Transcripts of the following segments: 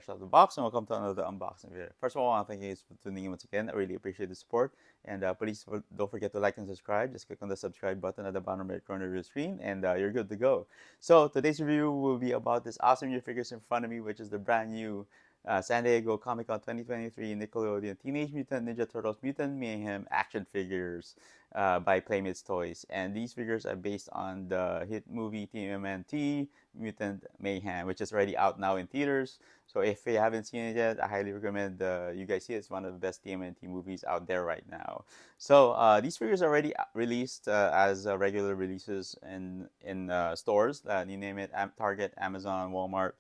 fresh out of the box, and welcome to another unboxing video. First of all, I want to thank you guys for tuning in once again. I really appreciate the support, and please don't forget to like and subscribe. Just click on the subscribe button at the bottom right corner of your screen, and you're good to go. So today's review will be about this awesome new figures in front of me, which is the brand new San Diego Comic Con 2023 Nickelodeon Teenage Mutant Ninja Turtles Mutant Mayhem action figures by Playmates Toys. And these figures are based on the hit movie TMNT Mutant Mayhem, which is already out now in theaters. So if you haven't seen it yet, I highly recommend you guys see it. It's one of the best TMNT movies out there right now. So these figures are already released as regular releases in stores. You name it, Target, Amazon, Walmart.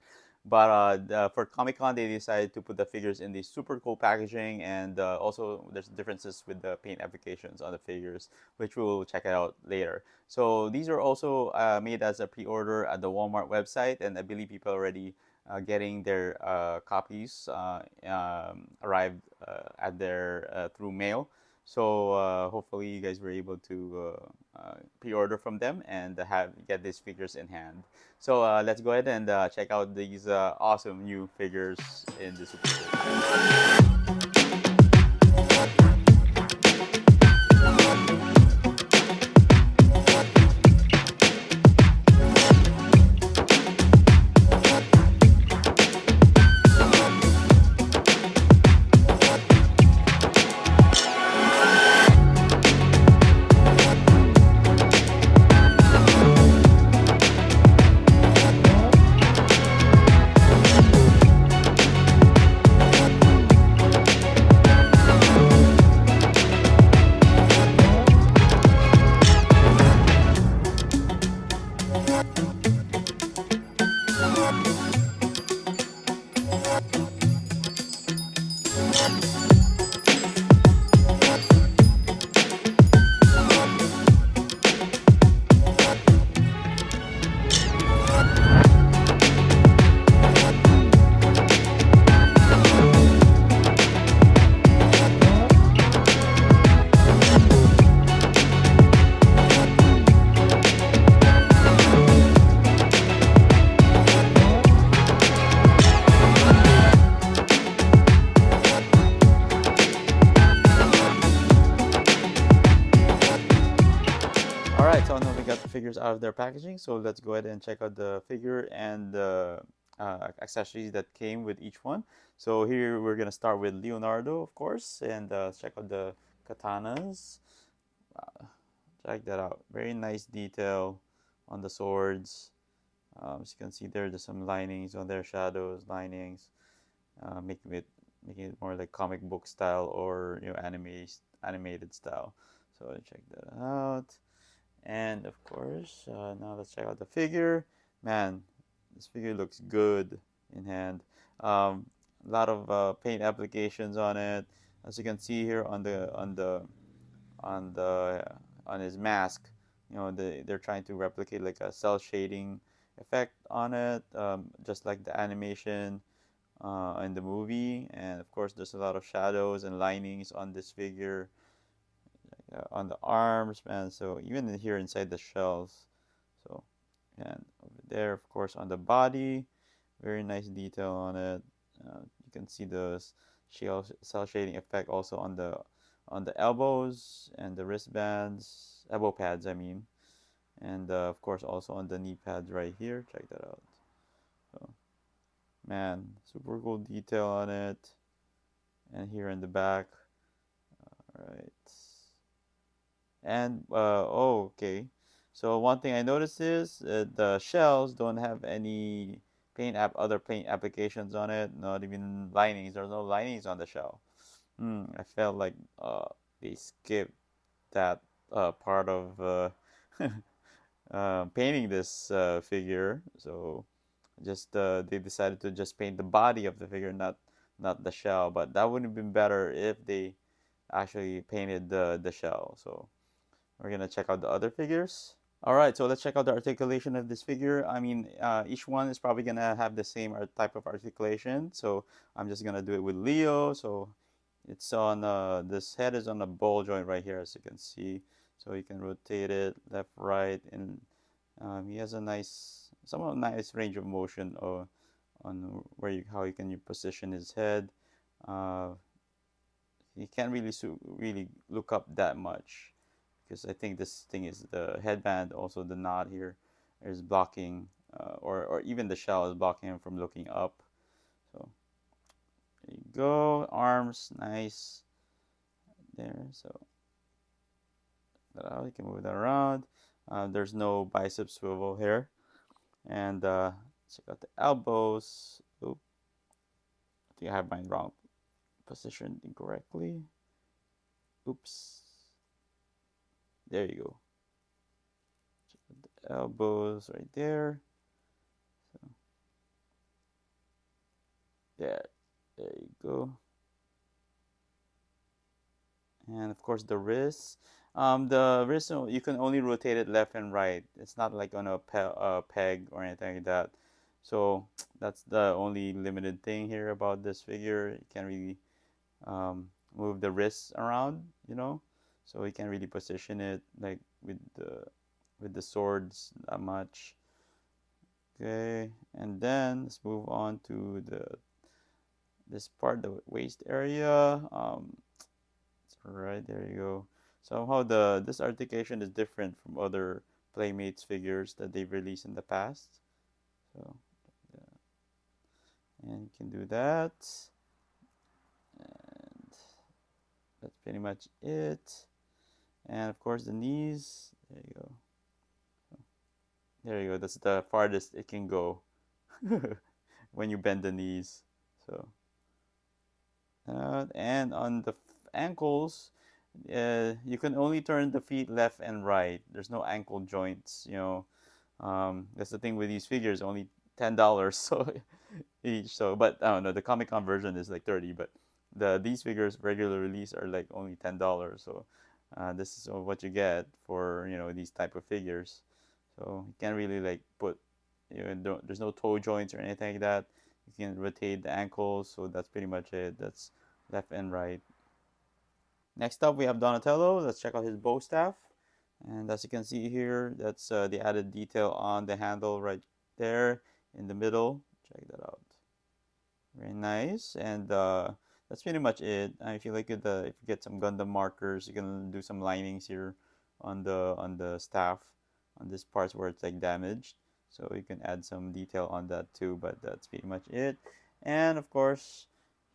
But for Comic Con, they decided to put the figures in the super cool packaging, and also there's differences with the paint applications on the figures, which we'll check out later. So these are also made as a pre-order at the Walmart website, and I believe people are already getting their copies arrived at their through mail. So hopefully you guys were able to pre-order from them and get these figures in hand. So let's go ahead and check out these awesome new figures in the Super Bowl. Alright, so now we got the figures out of their packaging, so let's go ahead and check out the figure and the accessories that came with each one. So here we're going to start with Leonardo, of course, and check out the katanas. Check that out. Very nice detail on the swords. As you can see there's some linings on their shadows, linings, making it more like comic book style or animated style. So check that out. And of course, now let's check out the figure. Man, this figure looks good in hand. A lot of paint applications on it, as you can see here on his mask. You know, they're trying to replicate like a cell shading effect on it, just like the animation in the movie. And of course, there's a lot of shadows and linings on this figure. On the arms, man. So even here inside the shells. So, and over there, of course, on the body, very nice detail on it. You can see the cell shading effect also on the elbows and the wristbands, elbow pads, I mean, and of course also on the knee pads right here. Check that out. So, man, super cool detail on it, and here in the back. All right. And oh, okay. So one thing I noticed is the shells don't have any other paint applications on it. Not even linings. There's no linings on the shell. I felt like they skipped that part of painting this figure. So just they decided to just paint the body of the figure, not the shell. But that would have been better if they actually painted the shell. So we're gonna check out the other figures. All right, so let's check out the articulation of this figure. I mean, each one is probably gonna have the same type of articulation. So I'm just gonna do it with Leo. So it's on this head is on a ball joint right here, as you can see. So you can rotate it left, right, and he has a somewhat nice range of motion on where you how you can position his head. Uh, you can't really really look up that much because I think this thing is the headband, also the knot here is blocking, or even the shell is blocking him from looking up. So there you go, arms, nice there. So you can move that around. There's no bicep swivel here, and check out the elbows. Oop, I think I have mine wrong, positioned incorrectly. Oops. There you go. Check out the elbows right there. So there you go. And of course the wrists. The wrist, you can only rotate it left and right. It's not like on a peg or anything like that. So that's the only limited thing here about this figure. You can't really move the wrists around, you know. So you can't really position it like with the swords that much. Okay, and then let's move on to this part, the waist area. Right, there you go. Somehow this articulation is different from other Playmates figures that they've released in the past. So, and you can do that. And that's pretty much it. And of course the knees. There you go. There you go. That's the farthest it can go when you bend the knees. So, and on the ankles, you can only turn the feet left and right. There's no ankle joints, you know. That's the thing with these figures, only $10 so each. So, but I don't know, the Comic Con version is like 30, but these figures regular release are like only $10. So, this is what you get for these type of figures. So you can't really like put there's no toe joints or anything like that. You can rotate the ankles, so that's pretty much it. That's left and right. Next up, we have Donatello. Let's check out his bow staff. And as you can see here, that's the added detail on the handle right there in the middle. Check that out. Very nice. And that's pretty much it. If you like it, if you get some Gundam markers, you can do some linings here on the staff on this parts where it's like damaged. So you can add some detail on that too. But that's pretty much it. And of course,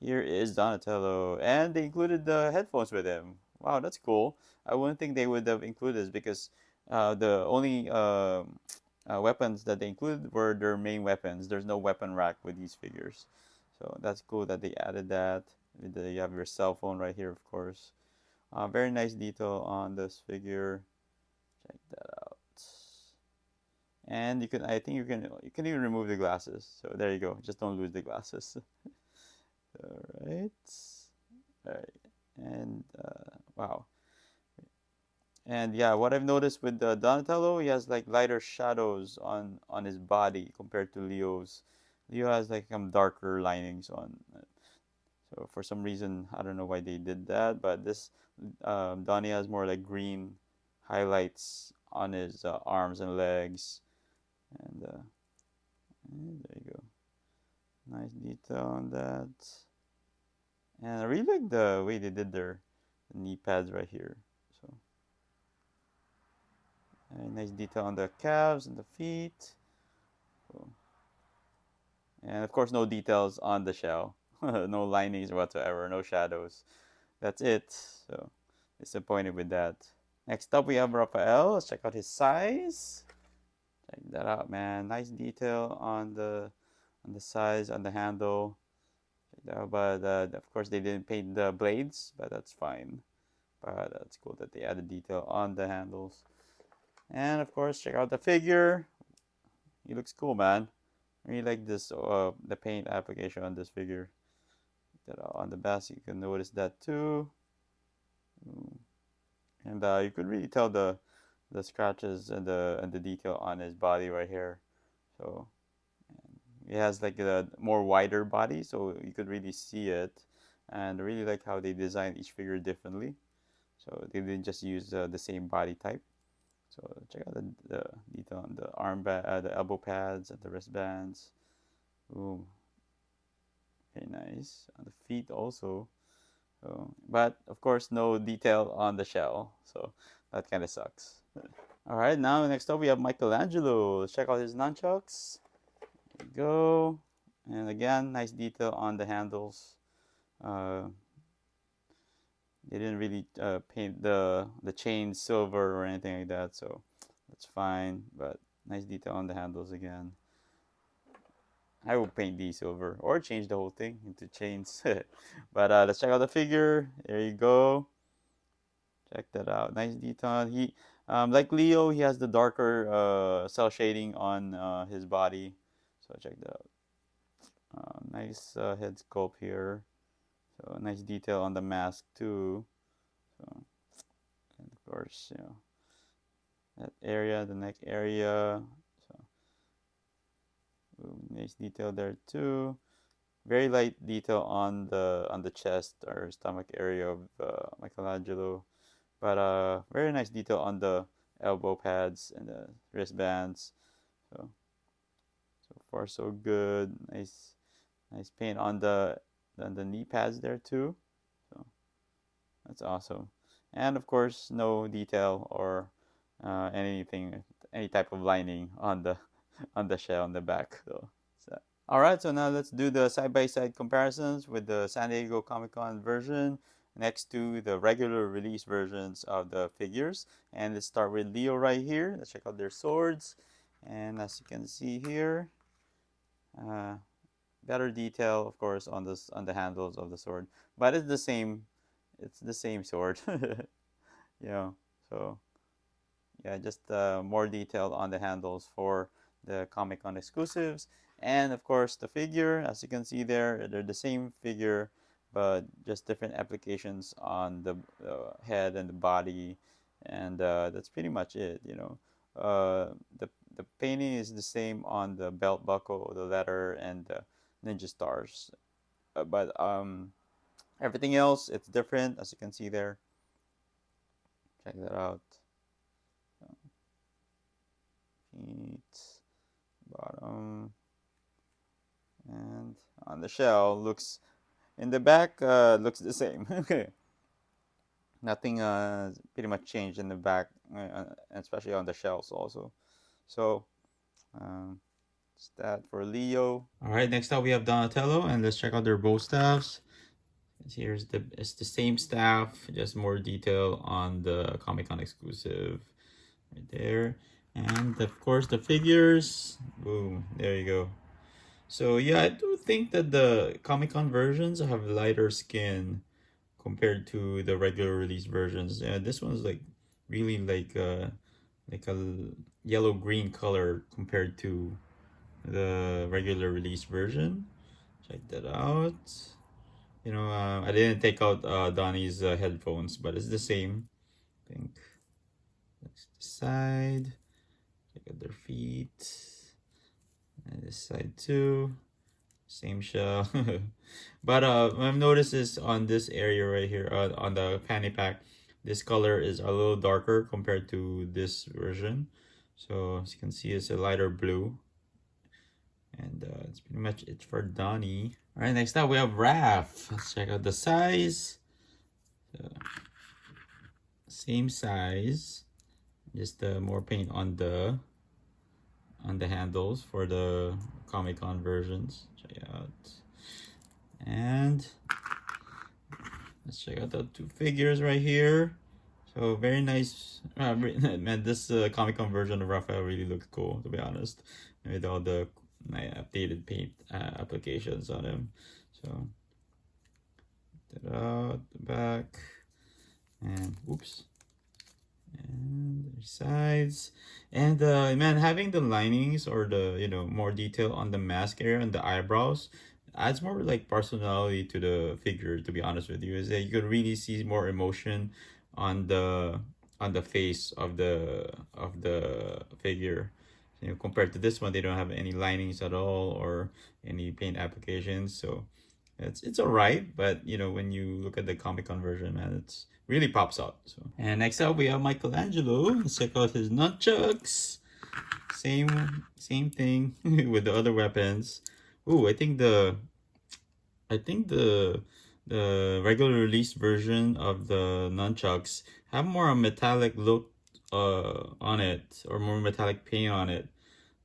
here is Donatello, and they included the headphones with him. Wow, that's cool. I wouldn't think they would have included this because the only weapons that they included were their main weapons. There's no weapon rack with these figures. So that's cool that they added that. You have your cell phone right here, of course. Very nice detail on this figure. Check that out. And I think you can even remove the glasses. So there you go. Just don't lose the glasses. Alright. Alright. And wow. And yeah, what I've noticed with Donatello, he has like lighter shadows on his body compared to Leo's. Leo has like some darker linings on. So for some reason, I don't know why they did that, but this Donnie has more like green highlights on his arms and legs. And there you go. Nice detail on that. And I really like the way they did their knee pads right here. So nice detail on the calves and the feet. Cool. And of course, no details on the shell. No linings whatsoever, no shadows. That's it. So disappointed with that. Next up, we have Raphael. Let's check out his size. Check that out, man. Nice detail on the size, on the handle. But of course they didn't paint the blades, but that's fine. But that's cool that they added detail on the handles. And of course, check out the figure. He looks cool, man. I really like this the paint application on this figure. On the back, you can notice that too. And you could really tell the scratches and the detail on his body right here. So it has like a more wider body, so you could really see it. And I really like how they designed each figure differently. So they didn't just use the same body type. So check out the detail on the the elbow pads and the wristbands. Ooh, Very nice. On the feet also. So, but of course, no detail on the shell. So that kind of sucks. All right, now next up we have Michelangelo. Let's check out his nunchucks. There you go. And again, nice detail on the handles. They didn't really paint the chain silver or anything like that, so that's fine. But nice detail on the handles again. I will paint these silver or change the whole thing into chains. But let's check out the figure. There you go. Check that out. Nice detail. He, like Leo, he has the darker cell shading on his body. So check that out. Nice head sculpt here. So nice detail on the mask too. So, and of course, you know, that area, the neck area. So nice detail there too. Very light detail on the chest or stomach area of Michelangelo, but very nice detail on the elbow pads and the wristbands. So far so good. Nice paint on the knee pads there too. So that's awesome. And of course, no detail or any type of lining on the shell on the back. So all right, so now let's do the side-by-side comparisons with the San Diego Comic-Con version next to the regular release versions of the figures. And let's start with Leo right here. Let's check out their swords. And as you can see here, better detail, of course, on the handles of the sword. But it's the same sword. You know, so yeah, just more detail on the handles for the Comic-Con exclusives. And of course, the figure, as you can see there, they're the same figure, but just different applications on the head and the body, and that's pretty much it. You know, the painting is the same on the belt buckle, the letter, and the ninja stars, but everything else it's different, as you can see there. Check that out. Feet, bottom. And on the shell looks in the back looks the same. Okay, nothing pretty much changed in the back, especially on the shells also. So that's that for Leo. All right, next up we have Donatello, and let's check out their bow staffs. It's the same staff, just more detail on the Comic-Con exclusive right there. And of course the figures, boom, there you go. So yeah, I do think that the Comic-Con versions have lighter skin compared to the regular release versions. This one's like really like a yellow-green color compared to the regular release version. Check that out. You know, I didn't take out Donnie's headphones, but it's the same. I think. That's the side. Check out their feet. And this side too, same shell. But I've noticed is on this area right here, on the fanny pack, this color is a little darker compared to this version. So as you can see, it's a lighter blue. And it's pretty much it for Donnie. All right, next up we have Raph. Let's check out the size. So, same size, just more paint on the handles for the Comic-Con versions. Check it out. And let's check out the two figures right here. So very nice. Man, this Comic-Con version of Raphael really looks cool, to be honest, with all the updated paint applications on him. So that out the back, and oops, and the sides. And man, having the linings or the more detail on the mask area and the eyebrows adds more like personality to the figure, to be honest with you. Is that you could really see more emotion on the face of the figure, compared to this one. They don't have any linings at all or any paint applications, so it's all right. But when you look at the Comic-Con version, man, it's really pops out. So, and next up we have Michelangelo. Let's check out his nunchucks. Same thing with the other weapons. Ooh, I think the I think the regular release version of the nunchucks have more a metallic look on it, or more metallic paint on it,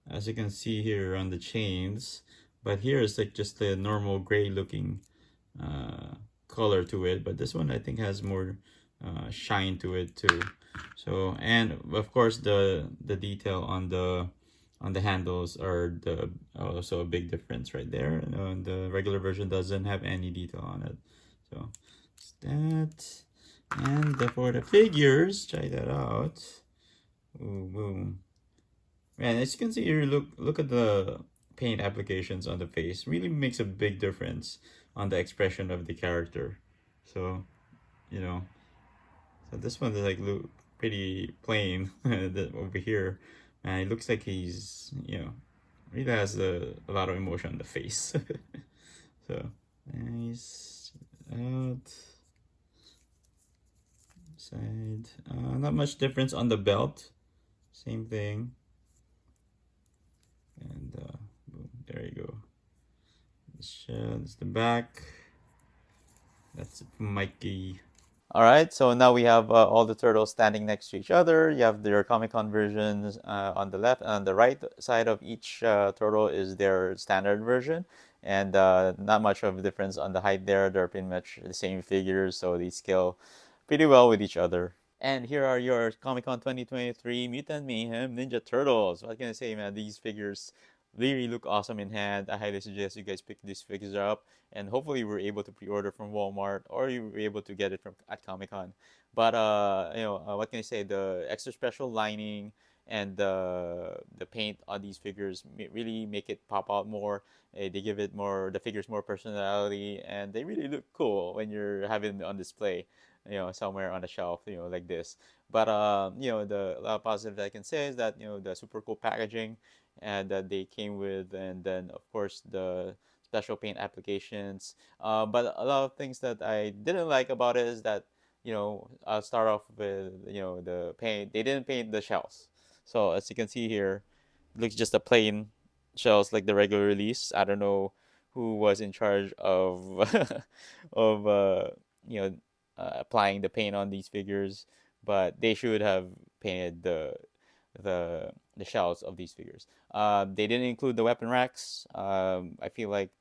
as you can see here on the chains. But here it's like just a normal gray looking uh, color to it. But this one I think has more shine to it too. So, and of course the detail on the handles are the also a big difference right there. The regular version doesn't have any detail on it. So it's that. And for the figures, try that out. Ooh, boom. Man, as you can see here, look at the paint applications on the face. Really makes a big difference on the expression of the character. So, you know, so this one is like look pretty plain over here. And it looks like he's, really has a lot of emotion on the face. So, nice. Out. Side. Not much difference on the belt. Same thing. And boom, there you go. That's the back. That's Mikey. All right, so now we have all the turtles standing next to each other. You have their Comic Con versions on the left, and on the right side of each turtle is their standard version. And not much of a difference on the height there. They're pretty much the same figures, so they scale pretty well with each other. And here are your Comic Con 2023 Mutant Mayhem Ninja Turtles. What can I say, man? These figures really look awesome in hand. I highly suggest you guys pick these figures up, and hopefully we're able to pre-order from Walmart, or you were able to get it from at Comic Con. But what can I say? The extra special lining and the paint on these figures really make it pop out more. They give it more the figures more personality, and they really look cool when you're having them on display, somewhere on the shelf, like this. But the positive that I can say is that the super cool packaging and that they came with, and then of course the special paint applications. But a lot of things that I didn't like about it is that I'll start off with the paint. They didn't paint the shells, so as you can see here, it looks just a plain shells like the regular release. I don't know who was in charge of of you know applying the paint on these figures, but they should have painted the shells of these figures. They didn't include the weapon racks. I feel like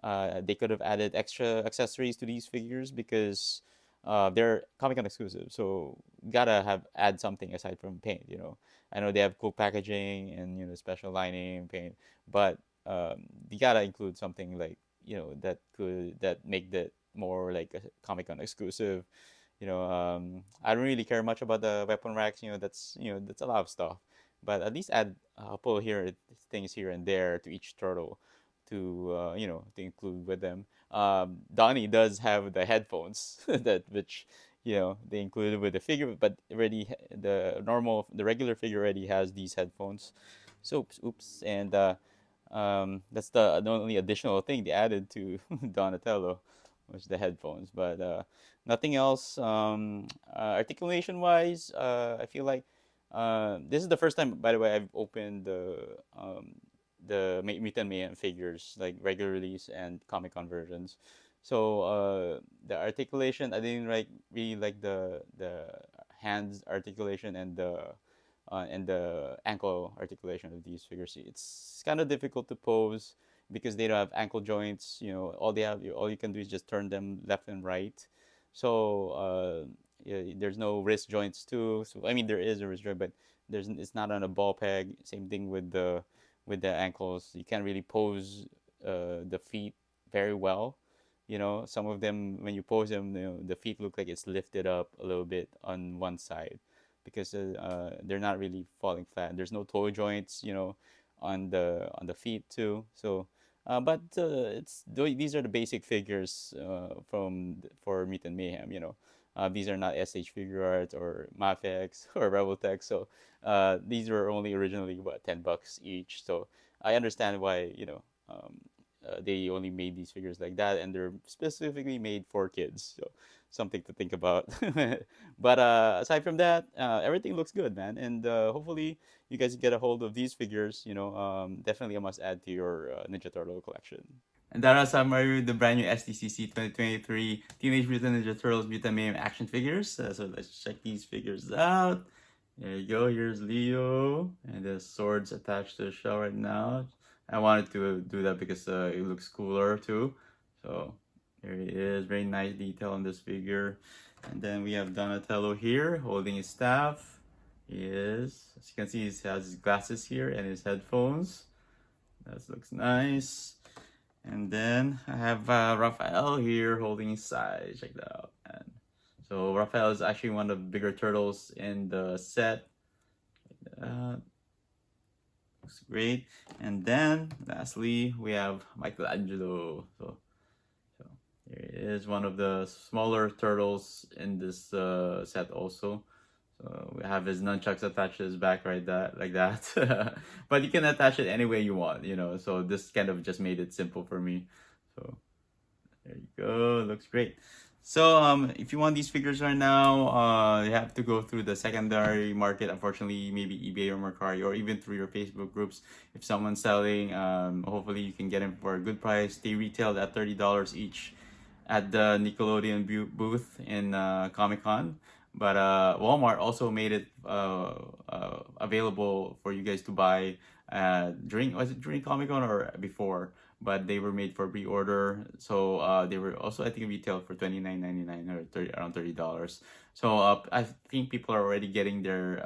they could have added extra accessories to these figures because they're Comic Con exclusive. So gotta have add something aside from paint. I know they have cool packaging and special lining paint, but you gotta include something like that make that more like a Comic Con exclusive. I don't really care much about the weapon racks. That's a lot of stuff, but at least add a couple here things here and there to each turtle to include with them. Donnie does have the headphones that which they included with the figure, but already the regular figure already has these headphones. So oops, and that's the only additional thing they added to Donatello was the headphones, but nothing else. Articulation wise, I feel like this is the first time, by the way, I've opened the Mutant Mayhem figures, like regular release and Comic Con versions. So the articulation, I didn't really like the hands articulation and the ankle articulation of these figures. It's kind of difficult to pose because they don't have ankle joints. All you can do is just turn them left and right. So yeah, there's no wrist joints too. So I mean, there is a wrist joint, but it's not on a ball peg. Same thing with the ankles. You can't really pose the feet very well. Some of them, when you pose them, the feet look like it's lifted up a little bit on one side because they're not really falling flat. There's no toe joints, on the feet too. So, but these are the basic figures for Mutant Mayhem. These are not SH Figure Arts or Mafex or Rebel Tech. So these were only originally what $10 each. So I understand why they only made these figures like that, and they're specifically made for kids. So something to think about. But aside from that, everything looks good, man. And hopefully you guys get a hold of these figures. Definitely a must add to your Ninja Turtle collection. And that was the brand new SDCC 2023 Teenage Mutant Ninja Turtles Mutant Mayhem action figures. So let's check these figures out. There you go. Here's Leo, and the sword's attached to the shell right now. I wanted to do that because it looks cooler too. So there he is. Very nice detail on this figure. And then we have Donatello here holding his staff. He is, as you can see, he has his glasses here and his headphones. That looks nice. And then I have Raphael here holding his side. Check that out. And so Raphael is actually one of the bigger turtles in the set. Looks great. And then lastly, we have Michelangelo. So here is one of the smaller turtles in this set also. So we have his nunchucks attached to his back like that. But you can attach it any way you want, you know. So this kind of just made it simple for me. So there you go. Looks great. So if you want these figures right now, you have to go through the secondary market. Unfortunately, maybe eBay or Mercari, or even through your Facebook groups. If someone's selling, hopefully you can get them for a good price. They retailed at $30 each at the Nickelodeon booth in Comic-Con. But Walmart also made it available for you guys to buy during Comic-Con or before, but they were made for pre-order. So they were also, I think, retailed for $29.99 or around $30. So I think people are already getting their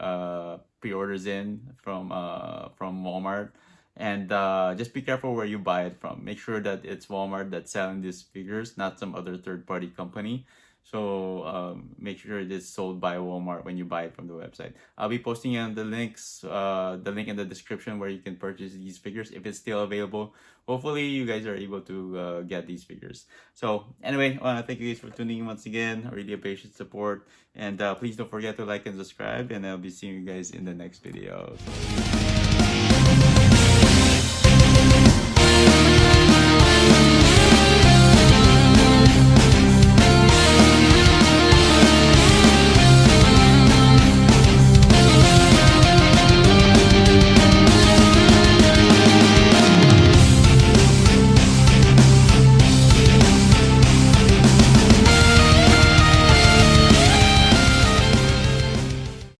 pre-orders in from Walmart. And just be careful where you buy it from. Make sure that it's Walmart that's selling these figures, not some other third-party company. So make sure it is sold by Walmart when you buy it from the website. I'll be posting on the link in the description where you can purchase these figures if it's still available. Hopefully you guys are able to get these figures. So anyway, thank you guys for tuning in once again. I really appreciate the support. And please don't forget to like and subscribe. And I'll be seeing you guys in the next video. So